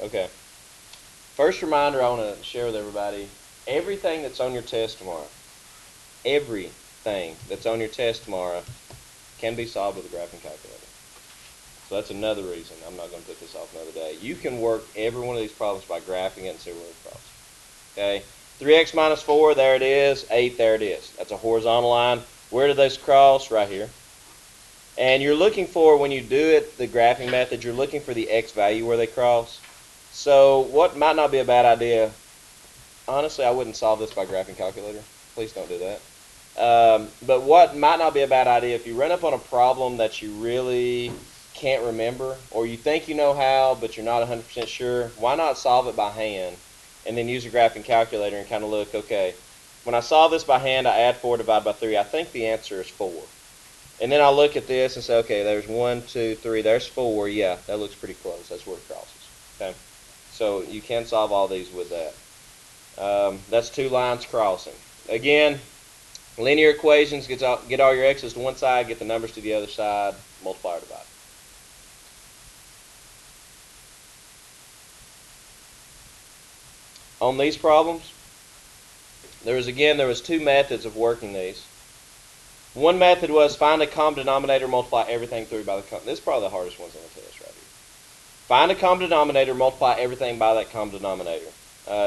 Okay. First reminder I want to share with everybody, everything that's on your test tomorrow, everything that's on your test tomorrow can be solved with a graphing calculator. So that's another reason I'm not going to put this off another day. You can work every one of these problems by graphing it and see where it crosses. Okay, 3x minus 4, there it is. 8, there it is. That's a horizontal line. Where do those cross? Right here. And you're looking for, when you do it, the graphing method, you're looking for the x value where they cross. So what might not be a bad idea, honestly, I wouldn't solve this by graphing calculator. Please don't do that. But what might not be a bad idea, if you run up on a problem that you really can't remember, or you think you know how, but you're not 100% sure, why not solve it by hand and then use a graphing calculator and kind of look, okay, when I solve this by hand, I add 4 divided by 3. I think the answer is 4. And then I'll look at this and say, okay, there's 1, 2, 3, there's 4. Yeah, that looks pretty close. That's where it crosses. Okay, so you can solve all these with that. That's two lines crossing. Again, linear equations, get all your x's to one side, get the numbers to the other side, multiply or divide. On these problems, there was two methods of working these. One method was find a common denominator, multiply everything through by the common. This is probably the hardest ones on the test right here. Find a common denominator, multiply everything by that common denominator.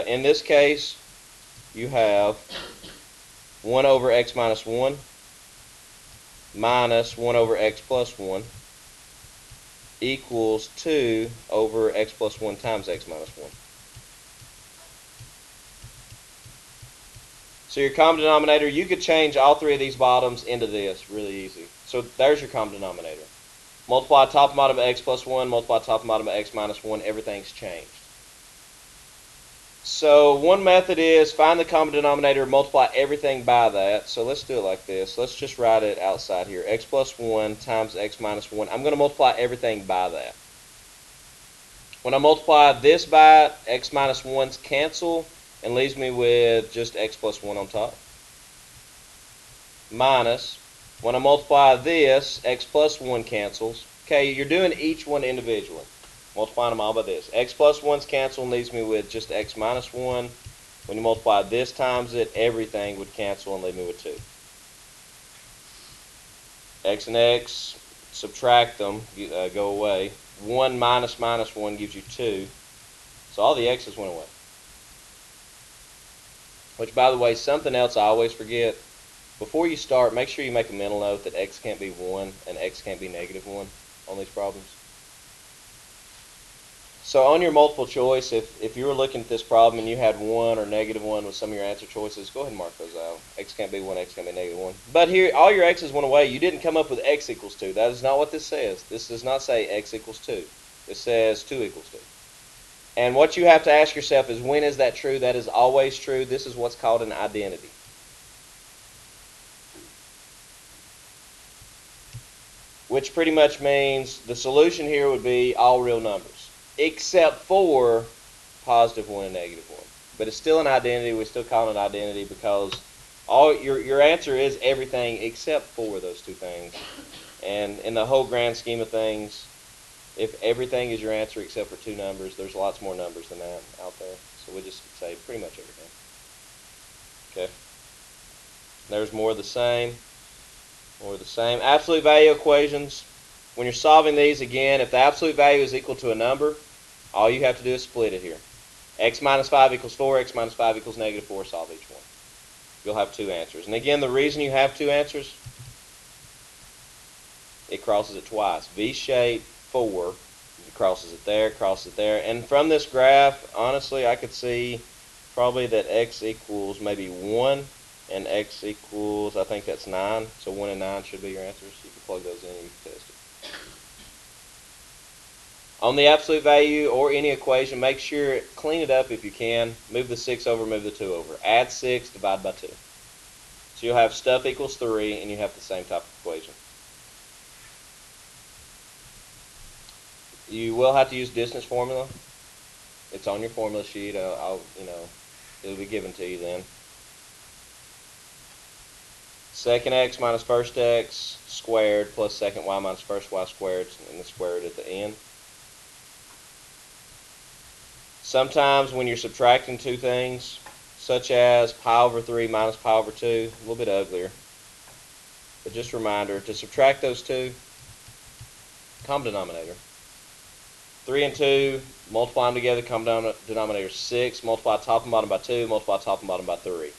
In this case, you have 1 over x minus 1 minus 1 over x plus 1 equals 2 over x plus 1 times x minus 1. So your common denominator, you could change all three of these bottoms into this really easy. So there's your common denominator. Multiply top and bottom of x plus 1, multiply top and bottom of x minus 1, everything's changed. So one method is find the common denominator, multiply everything by that. So let's do it like this. Let's just write it outside here. X plus 1 times x minus 1. I'm going to multiply everything by that. When I multiply this by it, x minus 1's cancel and leaves me with just x plus 1 on top. Minus, when I multiply this, x plus 1 cancels. Okay, you're doing each one individually. Multiplying them all by this. X plus 1's cancel and leaves me with just x minus 1. When you multiply this times it, everything would cancel and leave me with 2. X and x, subtract them, go away. 1 minus minus 1 gives you 2. So all the x's went away. Which, by the way, something else I always forget. Before you start, make sure you make a mental note that x can't be 1 and x can't be negative 1 on these problems. So on your multiple choice, if you were looking at this problem and you had 1 or negative 1 with some of your answer choices, go ahead and mark those out. X can't be 1, x can't be negative 1. But here, all your x's went away. You didn't come up with x equals 2. That is not what this says. This does not say x equals 2. It says 2 equals 2. And what you have to ask yourself is, when is that true? That is always true. This is what's called an identity. Which pretty much means the solution here would be all real numbers, except for positive 1 and negative 1. But it's still an identity. We still call it an identity because all your answer is everything except for those two things. And in the whole grand scheme of things, if everything is your answer except for two numbers, there's lots more numbers than that out there. So we just say pretty much everything. Okay. There's more of the same. More of the same. Absolute value equations. When you're solving these, again, if the absolute value is equal to a number, all you have to do is split it here. X minus 5 equals 4, x minus 5 equals negative 4, solve each one. You'll have two answers. And again, the reason you have two answers, it crosses it twice. V-shape, 4, it crosses it there, and from this graph, honestly, I could see probably that x equals maybe 1, and x equals, I think that's 9, so 1 and 9 should be your answers. You can plug those in and you can test it. On the absolute value or any equation, make sure, clean it up if you can, move the 6 over, move the 2 over. Add 6, divide by 2. So you'll have stuff equals 3, and you have the same type of equation. You will have to use distance formula. It's on your formula sheet. It'll be given to you then. Second x minus first x squared plus second y minus first y squared, and the square root at the end. Sometimes when you're subtracting two things, such as pi over 3 minus pi over 2, a little bit uglier, but just a reminder, to subtract those two, common denominator. 3 and 2, multiply them together, common denominator 6, multiply top and bottom by 2, multiply top and bottom by 3.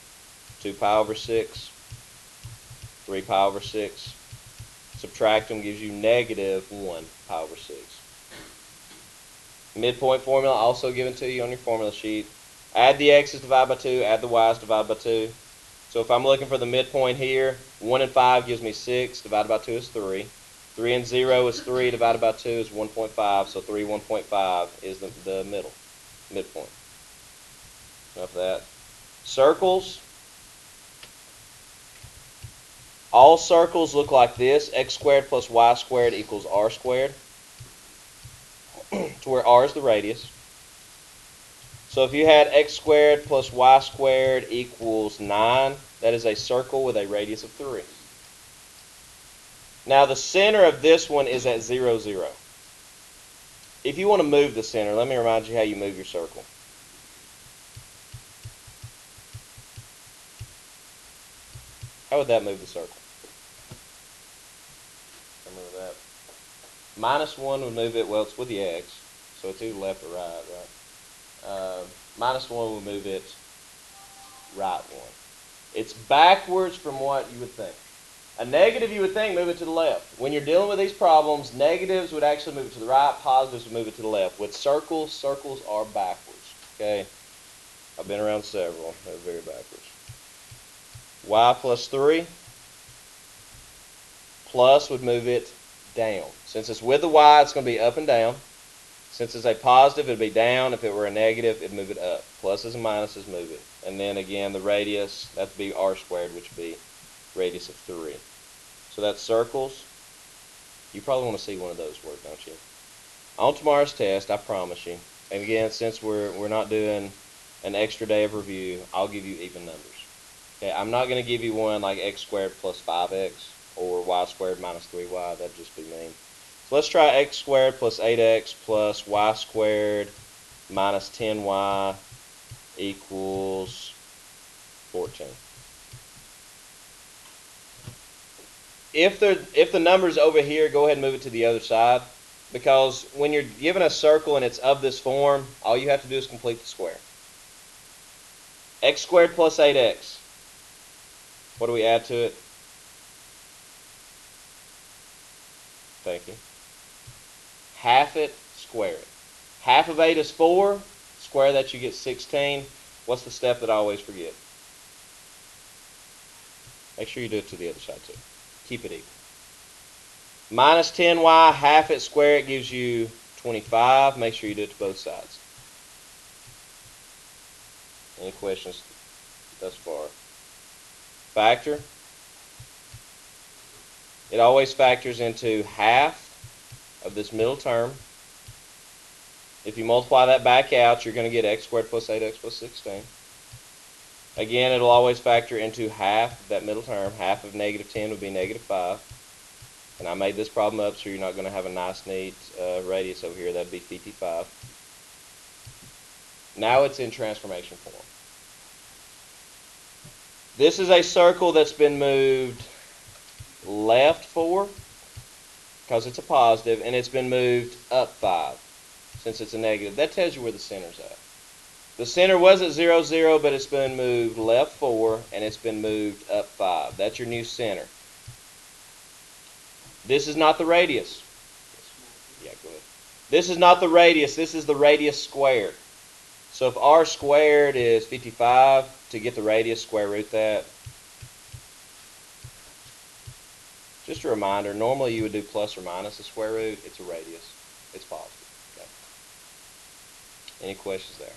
2 pi over 6, 3 pi over 6. Subtract them gives you negative 1 pi over 6. Midpoint formula also given to you on your formula sheet. Add the x's divided by 2, add the y's divided by 2. So if I'm looking for the midpoint here, 1 and 5 gives me 6, divided by 2 is 3. 3 and 0 is 3, divided by 2 is 1.5, so 3, 1.5 is the midpoint. Enough of that. Circles. All circles look like this. X squared plus y squared equals r squared, to where r is the radius. So if you had x squared plus y squared equals 9, that is a circle with a radius of 3. Now the center of this one is at 0, 0. If you want to move the center, let me remind you how you move your circle. How would that move the circle? Remember that. Minus 1 would move it, well, it's with the x, so it's either left or right, right? Minus 1 would move it right 1. It's backwards from what you would think. A negative, you would think, move it to the left. When you're dealing with these problems, negatives would actually move it to the right, positives would move it to the left. With circles, circles are backwards. Okay? I've been around several. They're very backwards. Y plus 3. Plus would move it down. Since it's with the y, it's going to be up and down. Since it's a positive, it would be down. If it were a negative, it would move it up. Pluses and minuses move it. And then again, the radius, that would be r squared, which would be radius of 3. So that's circles. You probably want to see one of those work, don't you? On tomorrow's test, I promise you. And again, since we're not doing an extra day of review, I'll give you even numbers. Okay, I'm not going to give you one like x squared plus 5x or y squared minus 3y. That'd just be mean. So let's try x squared plus 8x plus y squared minus 10y equals 14. If the number's over here, go ahead and move it to the other side, because when you're given a circle and it's of this form, all you have to do is complete the square. X squared plus 8x. What do we add to it? Thank you. Half it, square it. Half of 8 is 4. Square that, you get 16. What's the step that I always forget? Make sure you do it to the other side too. Keep it equal. Minus 10y, half it, square it, gives you 25. Make sure you do it to both sides. Any questions thus far? Factor. It always factors into half of this middle term. If you multiply that back out, you're going to get x squared plus 8x plus 16. Again, it'll always factor into half of that middle term. Half of negative 10 would be negative 5. And I made this problem up so you're not going to have a nice, neat radius over here. That would be 55. Now it's in transformation form. This is a circle that's been moved left 4 because it's a positive, and it's been moved up 5 since it's a negative. That tells you where the center's at. The center was at 0, 0, but it's been moved left 4, and it's been moved up 5. That's your new center. This is not the radius. Yeah, go ahead. This is not the radius. This is the radius squared. So if r squared is 55, to get the radius, square root that. Just a reminder, normally you would do plus or minus the square root. It's a radius. It's positive. Okay. Any questions there?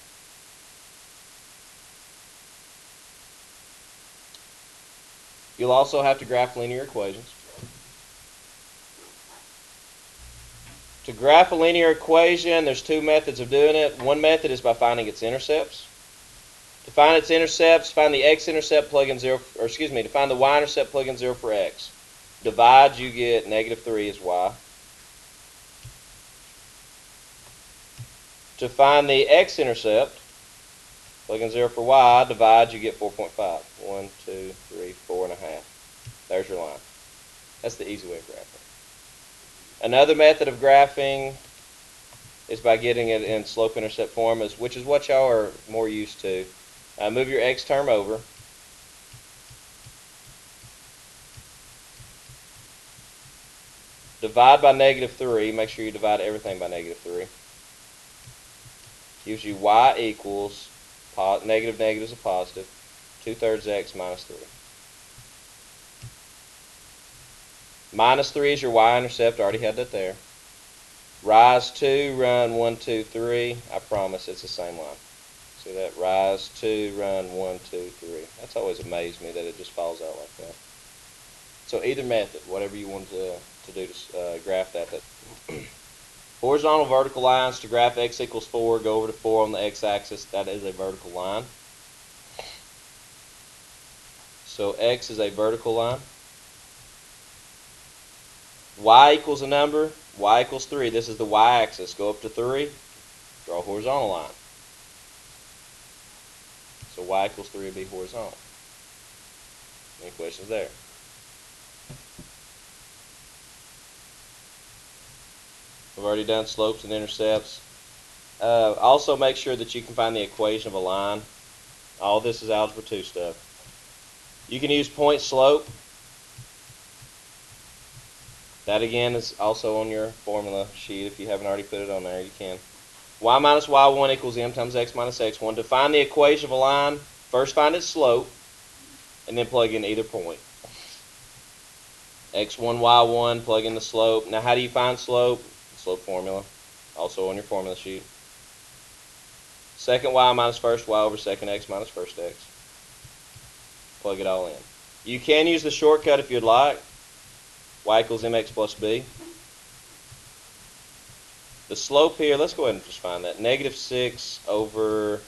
You'll also have to graph linear equations. To graph a linear equation, there's two methods of doing it. One method is by finding its intercepts. To find its intercepts, find the x-intercept, plug in 0, or excuse me, to find the y-intercept, plug in 0 for x. Divide, you get negative 3 is y. To find the x-intercept, plug in 0 for y, divide, you get 4.5. 1, 2, 3, 4.5. There's your line. That's the easy way of graphing. Another method of graphing is by getting it in slope-intercept form, which is what y'all are more used to. Move your x term over. Divide by -3. Make sure you divide everything by -3. Gives you y equals, negative is a positive, 2/3 x minus 3. Minus 3 is your y-intercept. I already had that there. Rise 2, run 1, 2, 3. I promise it's the same line. See that? Rise 2, run 1, 2, 3. That's always amazed me that it just falls out like that. So either method, whatever you want to do to graph that. Horizontal vertical lines, to graph x equals 4, go over to 4 on the x-axis. That is a vertical line. So x is a vertical line. Y equals a number. Y equals 3. This is the y-axis. Go up to 3. Draw a horizontal line. So y equals 3 would be horizontal. Any questions there? We've already done slopes and intercepts. Also make sure that you can find the equation of a line. All this is Algebra 2 stuff. You can use point slope. That again is also on your formula sheet. If you haven't already put it on there, you can. Y minus y1 equals m times x minus x1. To find the equation of a line, first find its slope, and then plug in either point. x1, y1, plug in the slope. Now how do you find slope? Slope formula, also on your formula sheet. Second y minus first y over second x minus first x. Plug it all in. You can use the shortcut if you'd like. Y equals mx plus b. The slope here, let's go ahead and just find that. -6 over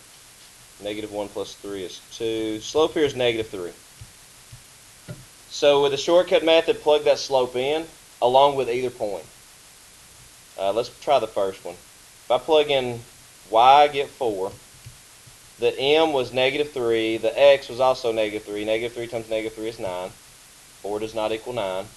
-1 plus 3 is 2. Slope here is -3. So with the shortcut method, plug that slope in along with either point. Let's try the first one. If I plug in y, I get 4. The m was -3. The x was also -3. -3 times -3 is 9. 4 does not equal 9.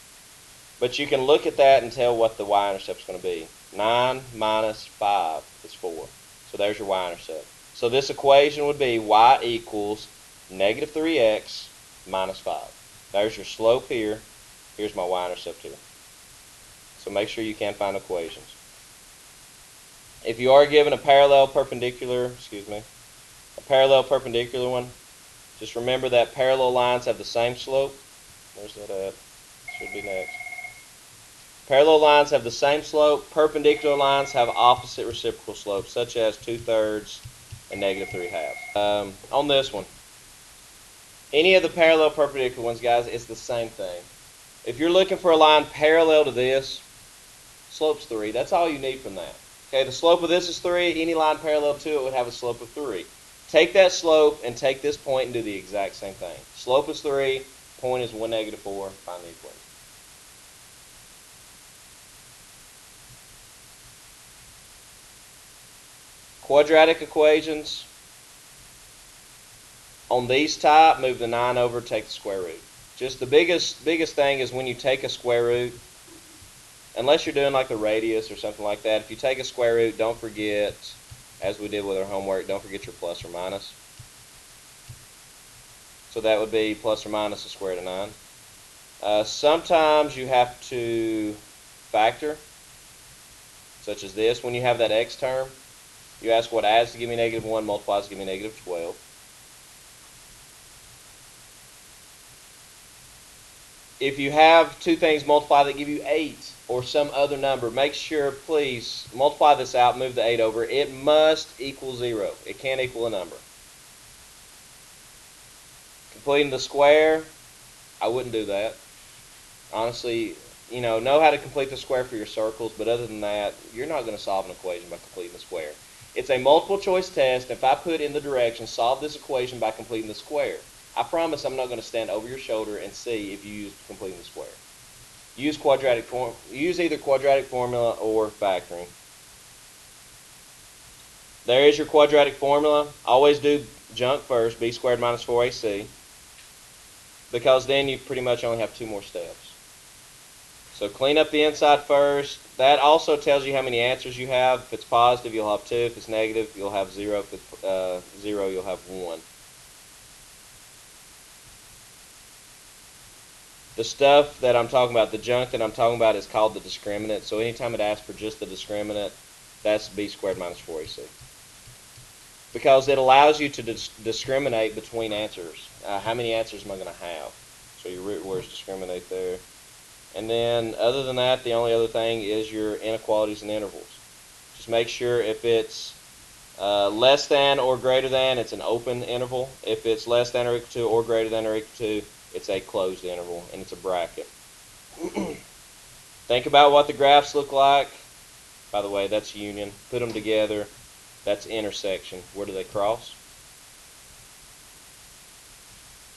But you can look at that and tell what the y-intercept is going to be. 9 minus 5 is 4. So there's your y-intercept. So this equation would be y equals -3x minus 5. There's your slope here. Here's my y-intercept here. So make sure you can find equations. If you are given a parallel perpendicular one, just remember that parallel lines have the same slope. Where's that at? Should be next. Parallel lines have the same slope. Perpendicular lines have opposite reciprocal slopes, such as 2/3 and -3/2. On this one, any of the parallel perpendicular ones, guys, it's the same thing. If you're looking for a line parallel to this, slope's 3. That's all you need from that. Okay, the slope of this is 3. Any line parallel to it would have a slope of 3. Take that slope and take this point and do the exact same thing. Slope is 3. Point is 1, -4. Find the equation. Quadratic equations. On these type, move the 9 over, take the square root. Just the biggest thing is when you take a square root, unless you're doing like the radius or something like that, if you take a square root, don't forget, as we did with our homework, don't forget your plus or minus. So that would be plus or minus the square root of 9. Sometimes you have to factor, such as this. When you have that x term, you ask what adds to give me -1, multiplies to give me -12. If you have two things multiply that give you 8 or some other number, make sure, please, multiply this out, move the 8 over. It must equal 0. It can't equal a number. Completing the square, I wouldn't do that. Honestly, know how to complete the square for your circles, but other than that, you're not going to solve an equation by completing the square. It's a multiple choice test. If I put in the direction, solve this equation by completing the square, I promise I'm not going to stand over your shoulder and see if you use completing the square. Use either quadratic formula or factoring. There is your quadratic formula. Always do junk first, b squared minus 4ac, because then you pretty much only have two more steps. So clean up the inside first. That also tells you how many answers you have. If it's positive, you'll have 2. If it's negative, you'll have 0. If it's 0, you'll have 1. The stuff that I'm talking about, the junk that I'm talking about, is called the discriminant. So anytime it asks for just the discriminant, that's b squared minus 4ac. Because it allows you to discriminate between answers. How many answers am I going to have? So your root words discriminate there. And then other than that, the only other thing is your inequalities and intervals. Just make sure if it's less than or greater than, it's an open interval. If it's less than or equal to or greater than or equal to, it's a closed interval, and it's a bracket. Think about what the graphs look like. By the way, that's union. Put them together. That's intersection. Where do they cross?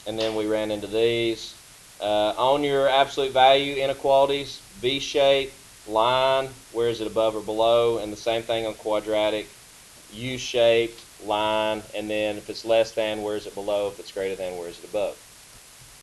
And then we ran into these. On your absolute value inequalities, V-shape, line, where is it above or below? And the same thing on quadratic, U-shaped, line, and then if it's less than, where is it below? If it's greater than, where is it above?